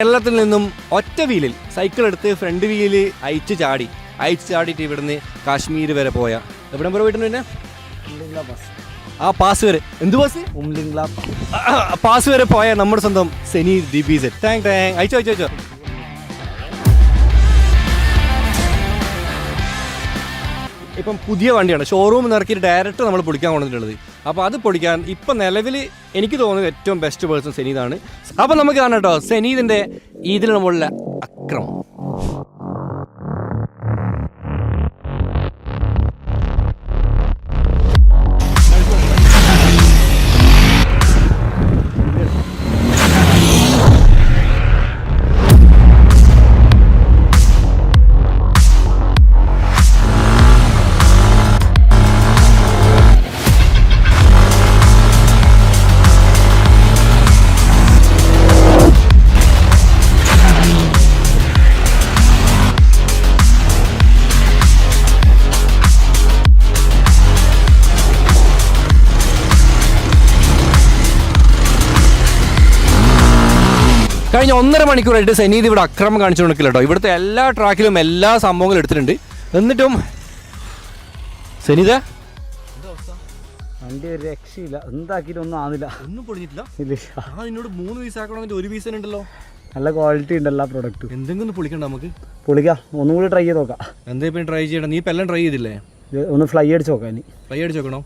കേരളത്തിൽ നിന്നും ഒറ്റ വീലിൽ സൈക്കിൾ എടുത്ത് ഫ്രണ്ട് വീലിൽ അയച്ചു ചാടിയിട്ട് ഇവിടുന്ന് കാശ്മീർ വരെ പോയ എവിടെ വരെ പോയിട്ടുണ്ട് പിന്നെ ആ പാസ് വരെ എന്ത് പാസ് പാസ് വരെ പോയ നമ്മുടെ സ്വന്തം സെനി DBZ. താങ്ക് അയച്ചോ ഇപ്പം പുതിയ വണ്ടിയാണ്, ഷോറൂമിൽ ഇറക്കിയിട്ട് ഡയറക്റ്റ് നമ്മൾ പൊടിക്കാൻ കൊണ്ടിട്ടുള്ളത്. അപ്പോൾ അത് പൊടിക്കാൻ ഇപ്പം നിലവിൽ എനിക്ക് തോന്നുന്നത് ഏറ്റവും ബെസ്റ്റ് പേഴ്സൺ സെനീതാണ്. അപ്പം നമുക്ക് കാണാം കേട്ടോ സെനീദിൻ്റെ ഇതിൽ നമ്മളുള്ള അക്രമം. കഴിഞ്ഞ 1.5 മണിക്കൂറായിട്ട് സെനീദ് ഇവിടെ അക്രമം കാണിച്ചു കൊടുക്കില്ല കേട്ടോ. ഇവിടുത്തെ എല്ലാ ട്രാക്കിലും എല്ലാ സംഭവങ്ങളും എടുത്തിട്ടുണ്ട്. എന്നിട്ടും സെനീദ വണ്ടി ഒരു രക്ഷയില്ല, എന്താക്കിയിട്ടൊന്നും ആവുന്നില്ല, ഒന്നും പൊടിഞ്ഞിട്ടില്ല. എന്നോട് 3 പീസ് ആക്കണമെന്നിട്ട് 1 പീസ് ഉണ്ടല്ലോ. നല്ല ക്വാളിറ്റി ഉണ്ട് എല്ലാ പ്രൊഡക്റ്റും. എന്തെങ്കിലും പൊളിക്കണ്ട നമുക്ക്, പൊളിക്കാം. ഒന്നും കൂടി ട്രൈ ചെയ്ത് നോക്കാം. എന്താ ഇപ്പം ട്രൈ ചെയ്യണം? നീ ഇപ്പം എല്ലാം ട്രൈ ചെയ്തില്ലേ? ഒന്ന് ഫ്ലൈ അടിച്ച് നോക്കാം. ഫ്ലൈ അടിച്ച് നോക്കണോ?